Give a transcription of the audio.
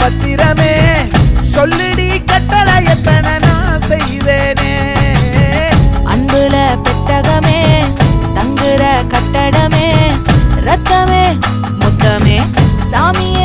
பத்திரமே சொல்லிடி கட்டளை எத்தனை நான் செய்வேனே அன்புல பெட்டகமே தங்குற கட்டடமே ரத்தமே முத்தமே சாமியே